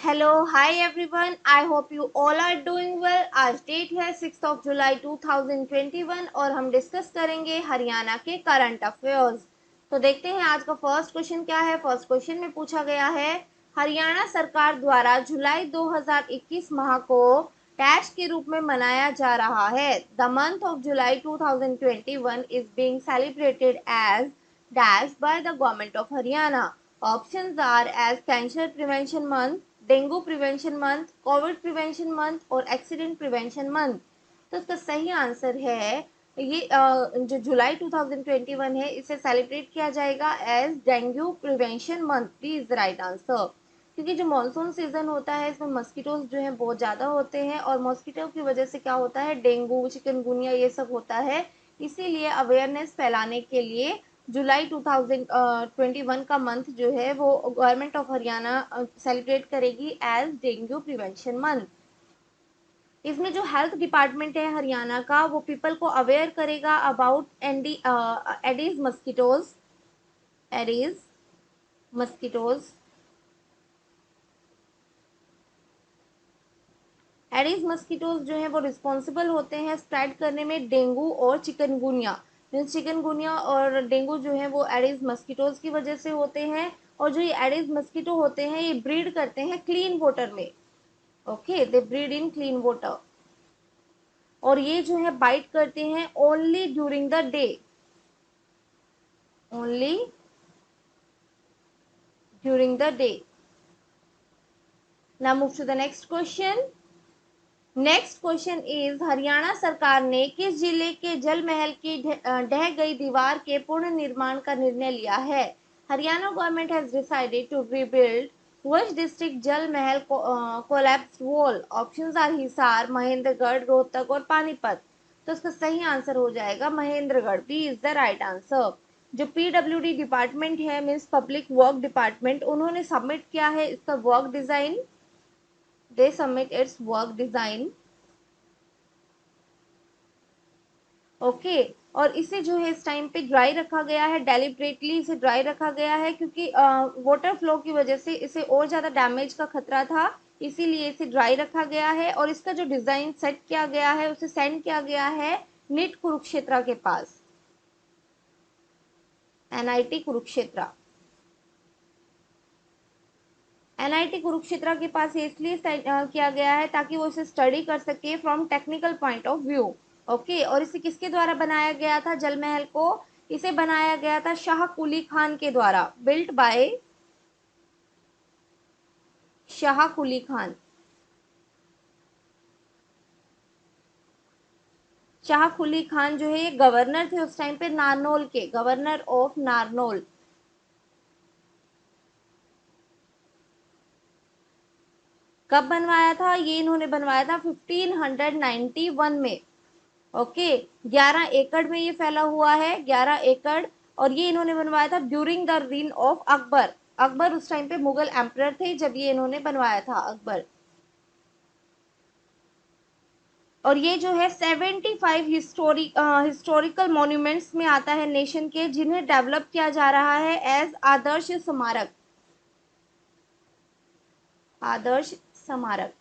Hello hi everyone, I hope you all are doing well. आज date है 6 जुलाई 2021 और हम डिस्कस करेंगे हरियाणा के करंट अफेयर्स। तो देखते हैं आज का फर्स्ट क्वेश्चन क्या है। फर्स्ट क्वेश्चन में पूछा गया है, हरियाणा सरकार द्वारा जुलाई 2021 माह को डैश के रूप में मनाया जा रहा है। The month of July 2021 is being celebrated as dash by the government of Haryana. Options are as cancer prevention month, dengue prevention month, Covid prevention month और एक्सीडेंट प्रिवेंशन मंथ। तो इसका सही आंसर है ये जो जुलाई 2021 है इसे सेलिब्रेट किया जाएगा as dengue prevention month. B is the right answer. क्योंकि जो मानसून सीजन होता है इसमें मस्कीटोज जो है बहुत ज़्यादा होते हैं और मॉस्किटो की वजह से क्या होता है, डेंगू चिकनगुनिया ये सब होता है। इसीलिए अवेयरनेस फैलाने के लिए जुलाई 2021 का मंथ जो है वो गवर्नमेंट ऑफ हरियाणा सेलिब्रेट करेगी एज डेंगू प्रिवेंशन मंथ। इसमें जो हेल्थ डिपार्टमेंट है हरियाणा का वो पीपल को अवेयर करेगा about Aedes mosquitoes. Aedes mosquitoes Aedes mosquitoes जो है वो रिस्पॉन्सिबल होते हैं स्प्रेड करने में डेंगू और चिकनगुनिया। मीन्स चिकनगुनिया और डेंगू जो है वो एडीज मस्कीटोज की वजह से होते हैं। और जो ये एडीज मस्कीटो होते हैं ये ब्रीड करते हैं क्लीन वाटर में। Okay, they breed in clean water. और ये जो है बाइट करते हैं only during the day, only during the day. Now move to the next question. Next question is, Haryana सरकार ने किस जिले के जल महल की ढह गई दीवार के पुनः निर्माण का निर्णय लिया है। Haryana government has decided to rebuild which district Jal Mahal collapse wall. Options are Hisar, Mahendragarh, Rohtak और पानीपत। तो इसका सही आंसर हो जाएगा Mahendragarh. B is the right answer. जो पीडब्ल्यूडी डिपार्टमेंट है मीन्स पब्लिक वर्क डिपार्टमेंट, उन्होंने सबमिट किया है इसका work design. They submit its work design. Okay, और इसे जो है इस टाइम पे ड्राई रखा गया है, डेलिबरेटली इसे ड्राई रखा गया है क्योंकि वाटर फ्लो की वजह से इसे और ज़्यादा डैमेज का खतरा था। इसीलिए इसे ड्राई रखा गया है और इसका जो डिज़ाइन सेट किया गया है उसे सेंड किया गया है निट कुरुक्षेत्रा के पास, एनआईटी कुरुक्षेत्रा। एनआईटी कुरुक्षेत्रा के पास ये इसलिए किया गया है ताकि वो इसे स्टडी कर सके from technical point of view. Okay, और इसे किसके द्वारा बनाया गया था जल महल को? इसे बनाया गया था शाह कुली खान के द्वारा, बिल्ट बाय शाह कुली खान। शाह कुली खान जो है ये गवर्नर थे उस टाइम पे नारनौल के, गवर्नर ऑफ नारनौल। कब बनवाया था ये? इन्होंने बनवाया था 1591 में। ओके, 11 एकड़ में ये फैला हुआ है, 11 एकड़। और ये इन्होंने बनवाया था during the reign of Akbar. Akbar उस टाइम पे मुगल एम्परर थे जब ये इन्होंने बनवाया था, अकबर। और ये जो है 75 हिस्टोरिकल मॉन्यूमेंट्स में आता है नेशन के, जिन्हें डेवलप किया जा रहा है एज आदर्श स्मारक। आदर्श स्मारक।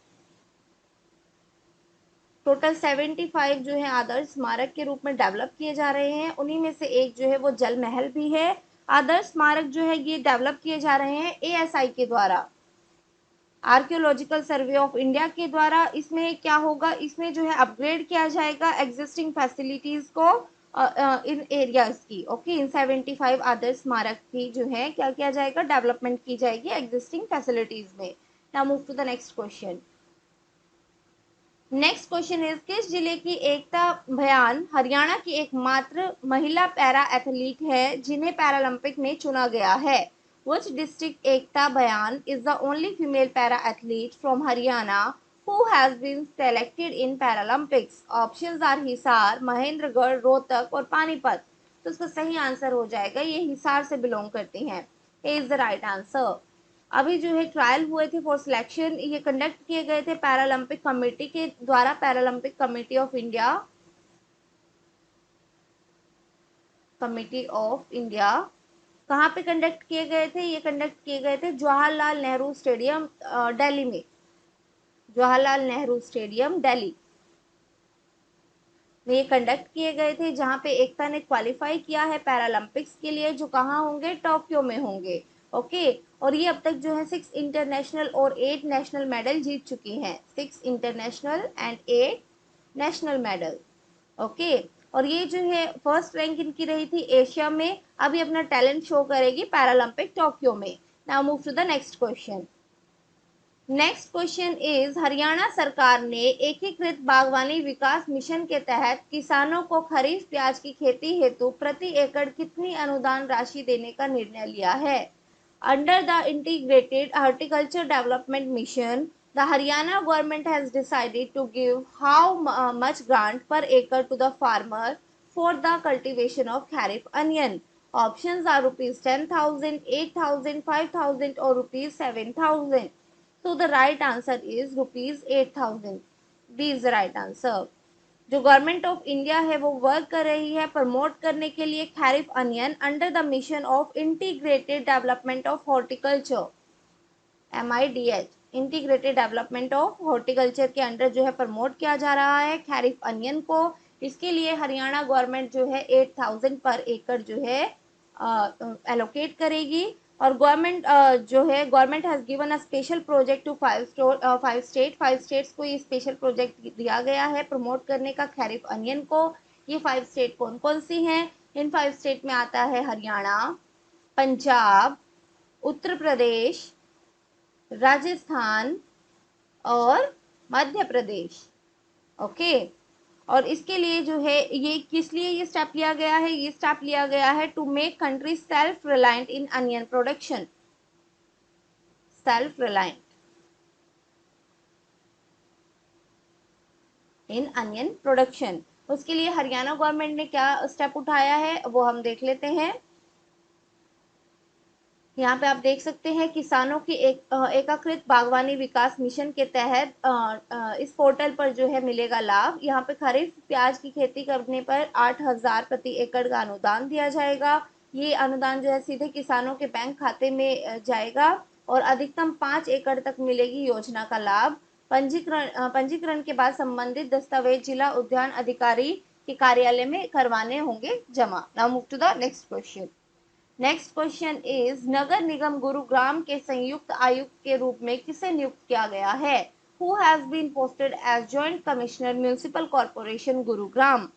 टोटल 75 जो है आदर्श स्मारक के रूप में डेवलप किए जा रहे हैं। उन्हीं में से एक जो है वो जल महल भी है। आदर्श स्मारक जो है ये डेवलप किए जा रहे हैं एएसआई के द्वारा, आर्कियोलॉजिकल सर्वे ऑफ इंडिया के द्वारा। इसमें क्या होगा, इसमें जो है अपग्रेड किया जाएगा एग्जिस्टिंग फैसिलिटीज को इन एरियाज की। ओके, इन 75 आदर्श स्मारक की जो है क्या किया जाएगा, डेवलपमेंट की जाएगी एग्जिस्टिंग फैसिलिटीज में। Now move to the next question. Next question is, किस जिले की एकता भयान हरियाणा की एकमात्र महिला पैरा एथलीट है जिन्हें पैरालंपिक में चुना गया है। विच district Ekta Bhyan is the only female para athlete from Haryana who has been selected in Paralympics. Options are Hisar, Mahendragarh, Rohtak और पानीपत। तो इसका सही आंसर हो जाएगा ये हिसार से बिलोंग करती हैं। ए इज द राइट आंसर। अभी जो है ट्रायल हुए थे फॉर सिलेक्शन, ये कंडक्ट किए गए थे पैरालंपिक कमेटी के द्वारा, Paralympic committee of India, committee of India. कहाँ पे कंडक्ट किए गए थे? ये कंडक्ट किए गए थे जवाहरलाल नेहरू स्टेडियम दिल्ली में, जवाहरलाल नेहरू स्टेडियम दिल्ली में ये कंडक्ट किए गए थे, जहाँ पे एकता ने क्वालिफाई किया है पैरालंपिक्स के लिए, जो कहाँ होंगे? टोक्यो में होंगे। ओके, और ये अब तक जो है 6 इंटरनेशनल और 8 नेशनल मेडल जीत चुकी हैं, 6 international and 8 national medal. Okay, और ये जो है फर्स्ट रैंक इनकी रही थी एशिया में। अभी अपना टैलेंट शो करेगी पैरालंपिक टोक्यो में। Now move to the next question. Next question is, Haryana सरकार ने एकीकृत बागवानी विकास मिशन के तहत किसानों को खरीफ प्याज की खेती हेतु प्रति एकड़ कितनी अनुदान राशि देने का निर्णय लिया है? Under the integrated horticulture development mission, the Haryana government has decided to give how much grant per acre to the farmer for the cultivation of kharif onion? Options are rupees 10,000, 8,000, 5,000 or rupees 7,000. So the right answer is rupees 8,000. D is the right answer. जो government of India है वो work कर रही है promote करने के लिए kharif onion under the mission of integrated development of horticulture, MIDH, integrated development of horticulture के अंडर जो है प्रमोट किया जा रहा है खैरिफ अनियन को। इसके लिए हरियाणा गवर्नमेंट जो है 8,000 पर एकड़ जो है एलोकेट करेगी। और गवर्नमेंट जो है government has given a special project to 5 states को ये स्पेशल प्रोजेक्ट दिया गया है प्रमोट करने का खैरिफ अनियन को। ये 5 स्टेट कौन कौन सी हैं? इन 5 स्टेट में आता है हरियाणा, पंजाब, उत्तर प्रदेश, राजस्थान और मध्य प्रदेश। ओके, और इसके लिए जो है ये किस लिए ये स्टेप लिया गया है? ये स्टेप लिया गया है to make country self reliant in onion production, self reliant in onion production. उसके लिए हरियाणा गवर्नमेंट ने क्या स्टेप उठाया है वो हम देख लेते हैं। यहाँ पे आप देख सकते हैं किसानों की एकीकृत बागवानी विकास मिशन के तहत इस पोर्टल पर जो है मिलेगा लाभ। यहाँ पे खरीफ प्याज की खेती करने पर 8,000 प्रति एकड़ का अनुदान दिया जाएगा। ये अनुदान जो है सीधे किसानों के बैंक खाते में जाएगा और अधिकतम 5 एकड़ तक मिलेगी योजना का लाभ। पंजीकरण के बाद संबंधित दस्तावेज जिला उद्यान अधिकारी के कार्यालय में करवाने होंगे जमा। Now move to the next question. Next question is, नगर निगम गुरुग्राम के संयुक्त आयुक्त के रूप में किसे नियुक्त किया गया है? Who has been posted as joint commissioner municipal corporation Gurugram?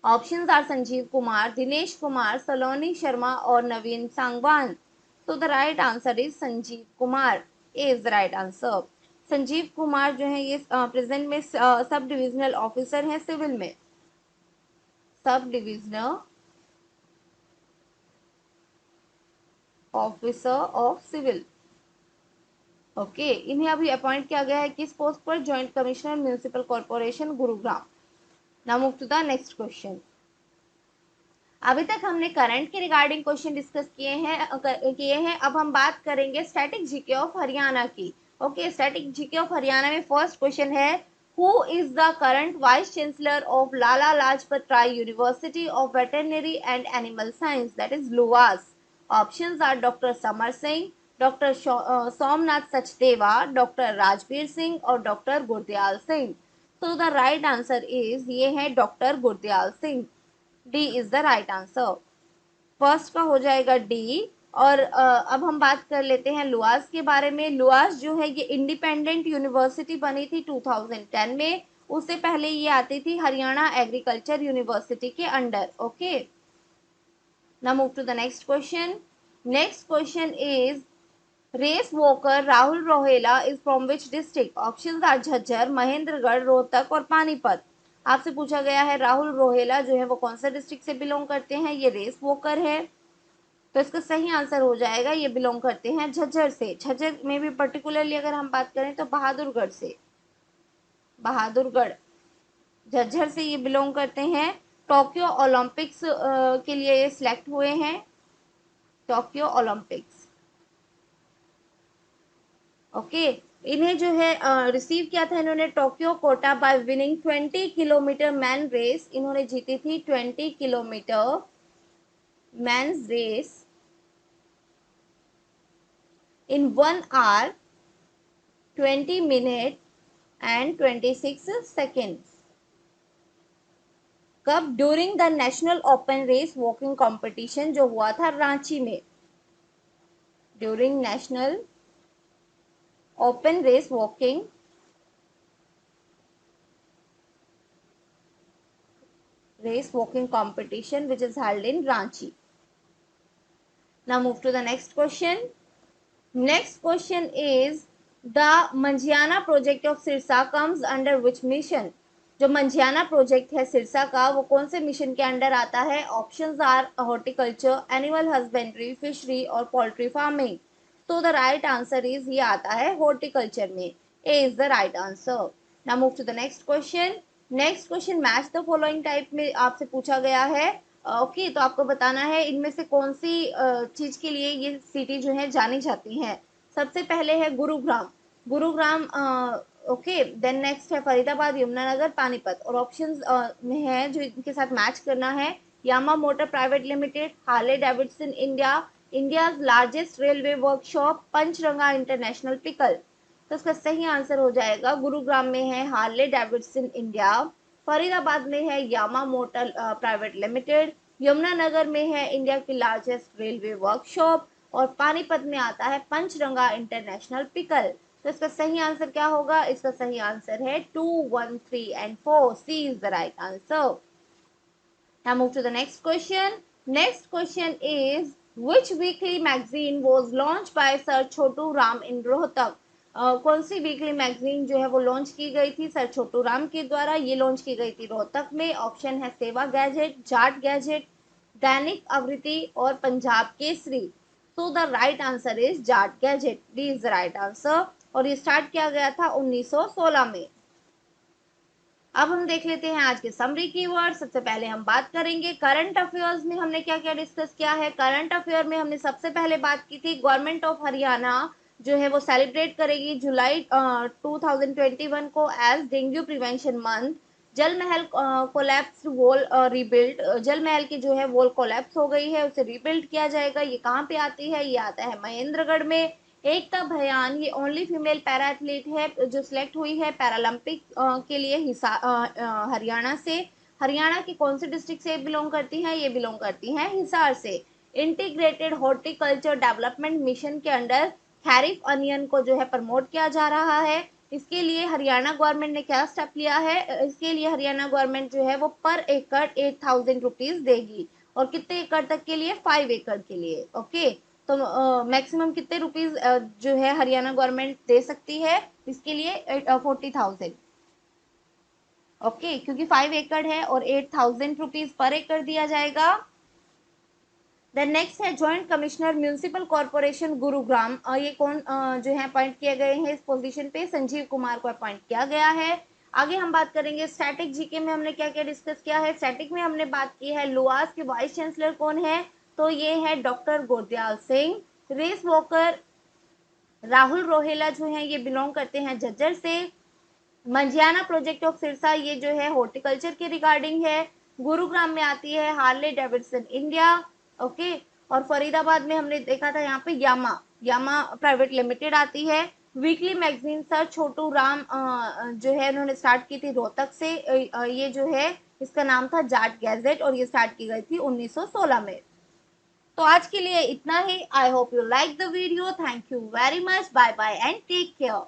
Options are Sanjeev Kumar, Dinesh Kumar, Saloni Sharma और नवीन सांगवान। तो the right answer is Sanjeev Kumar. A is the right answer. Sanjeev Kumar जो है ये प्रेजेंट में सब डिविजनल ऑफिसर हैं सिविल में, sub divisional officer of civil. Okay, इन्हें अभी अपॉइंट किया गया है किस पोस्ट पर? Joint commissioner municipal corporation Gurugram. Now move to the next question. अभी तक हमने करंट के रिगार्डिंग क्वेश्चन डिस्कस किए हैं। अब हम बात करेंगे स्टैटिक जीके ऑफ हरियाणा की। Okay, static GK of Haryana में फर्स्ट क्वेश्चन है, who is the current vice chancellor of Lala Lajpat Rai university of veterinary and animal science, that is LUVAS? Options are doctor Samar Singh, doctor Somnath Sachdeva, doctor Rajvir Singh और डॉक्टर गुरदयाल सिंह। तो द राइट आंसर इज ये है doctor Gurdayal Singh. D is the right answer. First का हो जाएगा D. और अब हम बात कर लेते हैं लुआस के बारे में। लुआस जो है ये इंडिपेंडेंट यूनिवर्सिटी बनी थी 2010 में। उससे पहले ये आती थी हरियाणा एग्रीकल्चर यूनिवर्सिटी के under. Okay, now move to the next question. Next question is, race walker Rahul Rohela is from which district? Options are Jhajjar, Mahendragarh, Rohtak और पानीपत। आपसे पूछा गया है राहुल रोहेला जो है वो कौन सा डिस्ट्रिक्ट से बिलोंग करते हैं? ये रेस वॉकर है, तो इसका सही आंसर हो जाएगा ये बिलोंग करते हैं झज्जर से। झज्जर में भी पर्टिकुलरली अगर हम बात करें तो बहादुरगढ़ से, बहादुरगढ़ झज्जर से ये बिलोंग करते हैं। टोक्यो ओलंपिक्स के लिए ये सिलेक्ट हुए हैं, टोक्यो ओलंपिक्स। ओके, इन्हें जो है रिसीव किया था इन्होंने Tokyo quota by winning 20 kilometre man race. इन्होंने जीती थी 20 kilometre men's race in 1 hour 20 minutes and 26 seconds. कब? During the national open race walking competition जो हुआ था रांची में. During national open race walking competition which is held in Ranchi. Now move to the next question. Next question is the Manjiana project of Sirsa comes under which mission? जो मंझियाना project है सिरसा का वो कौन से मिशन के under आता है? Options are horticulture, animal husbandry, fishery और पोल्ट्री फार्मिंग. तो द राइट आंसर इज ये आता है हॉर्टिकल्चर में. A is the right answer. Now move to the next question. Next question match the following type में आपसे पूछा गया है. ओके तो आपको बताना है इनमें से कौन सी चीज के लिए ये सिटी जो है जानी जाती है. सबसे पहले है Gurugram. Gurugram okay. Then next है फरीदाबाद, यमुनानगर, पानीपत. और ऑप्शंस में है जो इनके साथ मैच करना है. Yamaha motor private limited, Harley Davidson India, India's largest railway workshop, Pancharanga international pickle. तो इसका सही आंसर हो जाएगा गुरुग्राम में है हार्ले डेविडसन इंडिया, फरीदाबाद में है Yamaha motor private limited, Yamunanagar में है इंडिया की लार्जेस्ट रेलवे वर्कशॉप और पानीपत में आता है पंचरंगा इंटरनेशनल पिकल. तो इसका सही आंसर क्या होगा? इसका सही आंसर है 2, 1, 3 and 4. C is the right answer. Now move to the next question. Next question is which weekly magazine was launched by Sir Chotu Ram in Rohtak? कौन सी वीकली मैगजीन जो है वो लॉन्च की गई थी सर छोटू राम के द्वारा? ये लॉन्च की गई थी रोहतक में. ऑप्शन है सेवा गैजेट, जाट गैजेट, दैनिक आवृत्ति और पंजाब केसरी. तो the right answer is Jat gadget. D is the right answer. और ये स्टार्ट किया गया था 1916 में. अब हम देख लेते हैं आज के समरी कीवर्ड. सबसे पहले हम बात करेंगे करंट अफेयर्स में हमने क्या क्या डिस्कस किया है. करंट अफेयर में हमने सबसे पहले बात की थी गवर्नमेंट ऑफ हरियाणा जो है वो सेलिब्रेट करेगी जुलाई 2021 को एज डेंगू प्रिवेंशन मंथ. जल महल कोलैप्स वॉल रिबिल्ड. जल महल की जो है वॉल कोलैप्स हो गई है, उसे रिबिल्ड किया जाएगा. ये कहाँ पे आती है? ये आता है महेंद्रगढ़ में. एकता भयान ये ओनली फीमेल पैरा एथलीट है जो सिलेक्ट हुई है पैरालंपिक के लिए हरियाणा से. हरियाणा की कौन सी डिस्ट्रिक्ट से बिलोंग करती हैं? ये बिलोंग करती हैं हिसार से. इंटीग्रेटेड हॉर्टिकल्चर डेवलपमेंट मिशन के अंडर खैरिफ अनियन को जो है प्रमोट किया जा रहा है. इसके लिए हरियाणा गवर्नमेंट ने क्या स्टेप लिया है? इसके लिए हरियाणा गवर्नमेंट जो है वो पर एकड़ 8,000 रुपीज देगी. और कितने एकड़ तक के लिए? 5 एकड़ के लिए. ओके तो मैक्सिमम कितने रुपीज जो है हरियाणा गवर्नमेंट दे सकती है इसके लिए? 40,000. ओके क्योंकि 5 एकड़ है और 8,000 रुपीज पर एकड़ दिया जाएगा. देन नेक्स्ट है joint commissioner municipal corporation Gurugram. ये कौन जो है अपॉइंट किए गए हैं इस पोजीशन पे? संजीव कुमार को अपॉइंट किया गया है. आगे हम बात करेंगे स्टैटिक जीके में हमने क्या क्या डिस्कस किया है. स्टैटिक में हमने बात की है लुआस के वाइस चांसलर कौन है? तो ये है doctor Gurdayal Singh. Race walker Rahul Rohela जो है ये बिलोंग करते हैं झज्जर से. मंजियाना प्रोजेक्ट ऑफ सिरसा ये जो है हॉर्टिकल्चर के रिगार्डिंग है. गुरुग्राम में आती है हार्ले डेविडसन इंडिया. ओके और फरीदाबाद में हमने देखा था यहाँ पे यामा प्राइवेट लिमिटेड आती है. Weekly magazine sir Chhotu Ram जो है उन्होंने स्टार्ट की थी रोहतक से. ये जो है इसका नाम था जाट गैजेट और ये स्टार्ट की गई थी 1916 में. तो आज के लिए इतना ही. I hope you like the video. Thank you very much. Bye bye and take care.